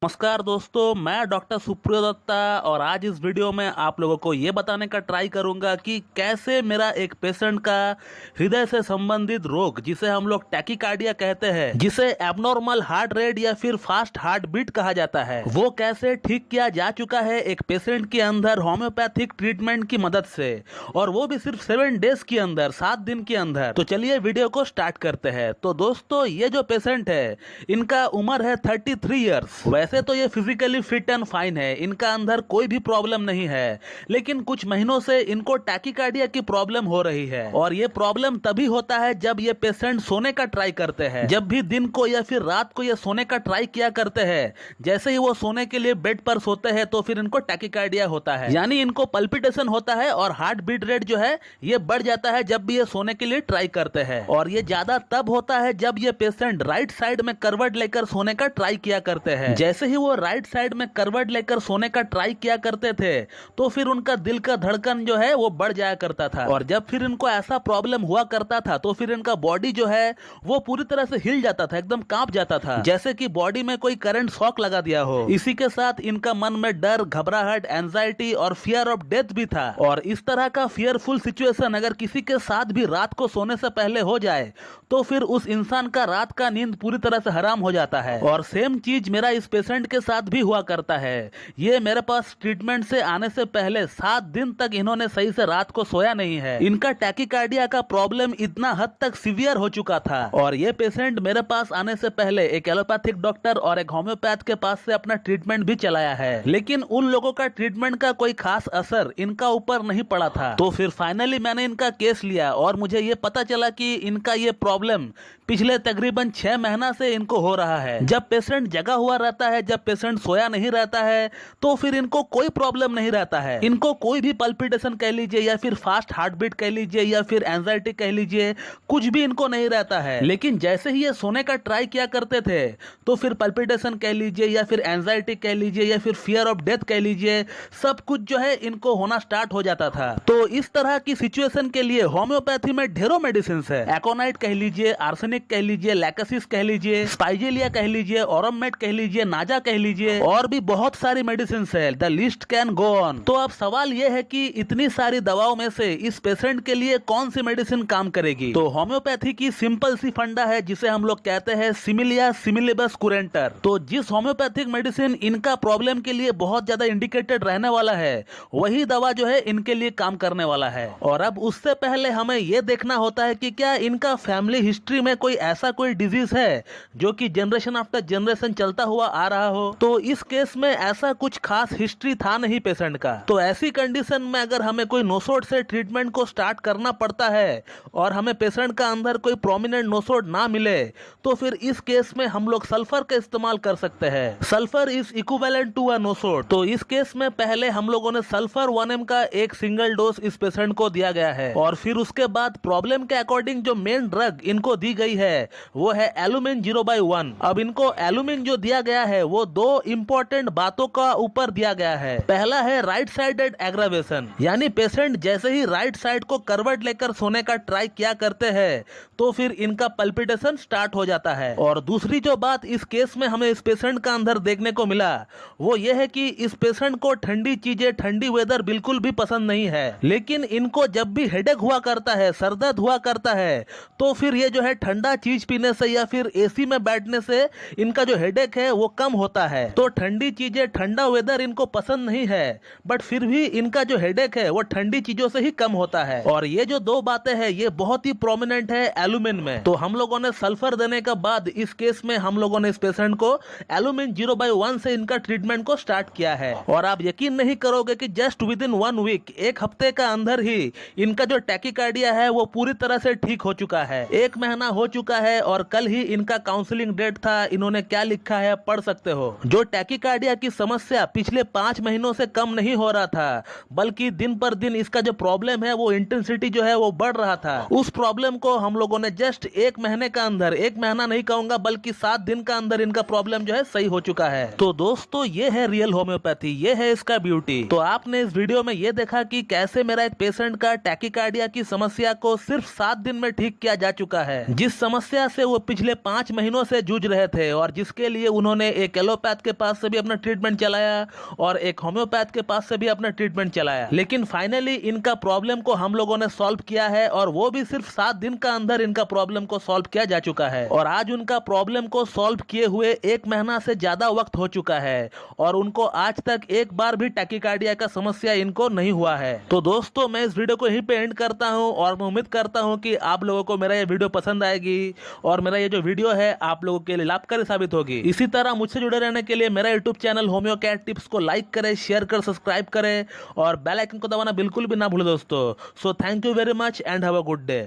नमस्कार दोस्तों, मैं डॉक्टर सुप्रियो दत्ता और आज इस वीडियो में आप लोगों को ये बताने का ट्राई करूंगा कि कैसे मेरा एक पेशेंट का हृदय से संबंधित रोग जिसे हम लोग टैकीकार्डिया कहते हैं, जिसे एबनॉर्मल हार्ट रेट या फिर फास्ट हार्ट बीट कहा जाता है, वो कैसे ठीक किया जा चुका है एक पेशेंट के अंदर होम्योपैथिक ट्रीटमेंट की मदद से, और वो भी सिर्फ 7 डेज के अंदर, 7 दिन के अंदर। तो चलिए वीडियो को स्टार्ट करते हैं। तो दोस्तों, ये जो पेशेंट है इनका उम्र है 33 ईयर्स। वैसे तो ये फिजिकली फिट एंड फाइन है, इनका अंदर कोई भी प्रॉब्लम नहीं है, लेकिन कुछ महीनों से इनको टैकीकार्डिया की प्रॉब्लम हो रही है। और ये प्रॉब्लम तभी होता है जब ये पेशेंट सोने का ट्राई करते हैं। जब भी दिन को या फिर रात को ये सोने का ट्राई किया करते हैं, जैसे ही वो सोने के लिए बेड पर सोते हैं तो फिर इनको टैकीकार्डिया होता है, यानी इनको पल्पिटेशन होता है और हार्ट बीट रेट जो है ये बढ़ जाता है जब भी ये सोने के लिए ट्राई करते हैं। और ये ज्यादा तब होता है जब ये पेशेंट राइट साइड में करवट लेकर सोने का ट्राई किया करते हैं। जैसे ही वो राइट साइड में करवट लेकर सोने का ट्राई किया करते थे तो फिर उनका दिल का धड़कन जो है वो बढ़ जाया करता था, और जब फिर इनको ऐसा प्रॉब्लम हुआ करता था तो फिर इनका बॉडी जो है वो पूरी तरह से हिल जाता था, एकदम कांप जाता था, जैसे कि बॉडी में कोई करंट शॉक लगा दिया हो। इसी के साथ इनका मन में डर, घबराहट, एंजाइटी और फियर ऑफ डेथ भी था। और इस तरह का फियरफुल सिचुएशन अगर किसी के साथ भी रात को सोने से पहले हो जाए तो फिर उस इंसान का रात का नींद पूरी तरह से हराम हो जाता है। और सेम चीज मेरा इस पेशेंट के साथ भी हुआ करता है। ये मेरे पास ट्रीटमेंट से आने से पहले 7 दिन तक इन्होंने सही से रात को सोया नहीं है। इनका टैकीकार्डिया का प्रॉब्लम इतना हद तक सीवियर हो चुका था, और ये पेशेंट मेरे पास आने से पहले एक एलोपैथिक डॉक्टर और एक होम्योपैथ के पास से अपना ट्रीटमेंट भी चलाया है, लेकिन उन लोगों का ट्रीटमेंट का कोई खास असर इनका ऊपर नहीं पड़ा था। तो फिर फाइनली मैंने इनका केस लिया और मुझे ये पता चला कि इनका ये प्रॉब्लम पिछले तकरीबन 6 महीना से इनको हो रहा है। जब पेशेंट जगा हुआ रहता है, जब पेशेंट सोया नहीं रहता है, तो फिर इनको कोई प्रॉब्लम नहीं रहता है। इनको कोई भी पल्पिटेशन कह लीजिए या फिर फास्ट हार्ट बीट कह लीजिए या फिर एंजाइटी कह लीजिए, कुछ भी इनको नहीं रहता है। लेकिन जैसे ही ये सोने का ट्राई किया करते थे तो फिर पल्पिटेशन कह लीजिए या फिर एंजाइटी कह लीजिए या फिर फियर ऑफ डेथ कह लीजिए, सब कुछ जो है इनको होना स्टार्ट हो जाता था। तो इस तरह की सिचुएशन के लिए होम्योपैथी में ढेरों मेडिसिन है। एकोनाइट कह लीजिए, आर्सेनिक कह लीजिए, लैकेसिस कह लीजिए, स्पाइजेलिया कह लीजिए, ओरममेट कह लीजिए, नाजा कह लीजिए, और भी बहुत सारी मेडिसिन है। The list can go on. तो अब सवाल यह है कि इतनी सारी दवाओं में से इस पेशेंट के लिए कौन सी मेडिसिन काम करेगी। तो होम्योपैथी की सिंपल सी फंडा है जिसे हम लोग कहते हैं सिमिलिया सिमिलिबस कुरेंटर। तो जिस होम्योपैथिक मेडिसिन इनका प्रॉब्लम के लिए बहुत ज्यादा इंडिकेटेड रहने वाला है, वही दवा जो है इनके लिए काम करने वाला है। और अब उससे पहले हमें यह देखना होता है कि क्या इनका फैमिली हिस्ट्री में कोई ऐसा कोई डिजीज है जो कि जनरेशन आफ्टर जनरेशन चलता हुआ आ रहा हो। तो इस केस में ऐसा कुछ खास हिस्ट्री था नहीं पेशेंट का। तो ऐसी कंडीशन में अगर हमें कोई नोसोड से ट्रीटमेंट को स्टार्ट करना पड़ता है और हमें पेशेंट का अंदर कोई प्रोमिनेंट नोसोड ना मिले, तो फिर इस केस में हम लोग सल्फर का इस्तेमाल कर सकते हैं। Sulphur is equivalent to a nosode. तो इस केस में पहले हम लोगों ने सल्फर 1 mg का एक सिंगल डोज इस पेशेंट को दिया गया है, और फिर उसके बाद प्रॉब्लम के अकॉर्डिंग जो मेन ड्रग इनको दी गई है वो है एलुमिन 0/1। अब इनको एलुमिन जो दिया गया है वो 2 इंपॉर्टेंट बातों का ऊपर दिया गया है। पहला है राइट साइडेड एग्रावेशन, यानी पेशेंट जैसे ही राइट साइड को करवट लेकर सोने का ट्राई किया करते हैं तो फिर इनका पल्पिटेशन स्टार्ट हो जाता है। और दूसरी जो बात इस केस में हमें इस पेशेंट का अंदर देखने को मिला वो ये है कि इस पेशेंट को ठंडी चीजें, ठंडी वेदर बिल्कुल भी पसंद नहीं है, लेकिन इनको जब भी हेडेक हुआ करता है, सरदर्द हुआ करता है, तो फिर ये जो है ठंडा चीज पीने से या फिर एसी में बैठने से इनका जो हेडेक है वो कम होता है। तो ठंडी चीजें, ठंडा वेदर इनको पसंद नहीं है, बट फिर भी इनका जो हेडेक है वो ठंडी चीजों से ही कम होता है। और ये जो 2 बातें हैं ये बहुत ही प्रोमिनेंट है एलुमिन में। तो हम लोगों ने सल्फर देने के बाद इस केस में हम लोगों ने इस पेशेंट को एलुमिन 0/1 से इनका ट्रीटमेंट को स्टार्ट किया है। और आप यकीन नहीं करोगे कि जस्ट विद इन 1 वीक, 1 हफ्ते का अंदर ही इनका जो टैकीकार्डिया है वो पूरी तरह से ठीक हो चुका है। 1 महीना हो चुका है और कल ही इनका काउंसलिंग डेट था। इन्होंने क्या लिखा है पढ़ सकते हो। जो टैकीकार्डिया की समस्या पिछले 5 महीनों से कम नहीं हो रहा था, बल्कि दिन पर दिन इसका जो प्रॉब्लम है वो इंटेंसिटी जो है वो बढ़ रहा था। उस प्रॉब्लम को हम लोगों ने जस्ट 1 महीने का अंदर, 1 महीना नहीं कहूंगा बल्कि 7 दिन का अंदर इनका प्रॉब्लम जो है सही हो चुका है। तो दोस्तों, ये है रियल होम्योपैथी, ये है इसका ब्यूटी। तो आपने इस वीडियो में ये देखा कि कैसे मेरा एक पेशेंट का टैकीकार्डिया की समस्या को सिर्फ 7 दिन में ठीक किया जा चुका है। जिस समस्या से वो पिछले 5 महीनों से जूझ रहे थे और जिसके लिए उन्होंने एक एक एलोपैथ के पास से भी अपना ट्रीटमेंट चलाया और एक होम्योपैथ के पास से भी अपना ट्रीटमेंट चलाया, लेकिन फाइनली इनका प्रॉब्लम को हम लोगों ने सॉल्व किया है और वो भी सिर्फ 7 दिन का अंदर इनका प्रॉब्लम को सॉल्व किया जा चुका है। और आज उनका प्रॉब्लम को सॉल्व किए हुए 1 महीना से ज्यादा वक्त हो चुका है और उनको आज तक एक बार भी टैकीकार्डिया का समस्या इनको नहीं हुआ है। तो दोस्तों मैं इस वीडियो को यहीं पे एंड करता हूं और मैं उम्मीद करता हूं कि आप लोगों को मेरा ये वीडियो पसंद आएगी और मेरा ये जो वीडियो है आप लोगों के लिए लाभकारी साबित होगी। इसी तरह मुझसे जुड़े रहने के लिए मेरा YouTube channel homeo cat tips को लाइक करें, शेयर कर, सब्सक्राइब करें और बेल आइकन को दबाना बिल्कुल भी ना भूलें दोस्तों। So thank you very much and have a good day.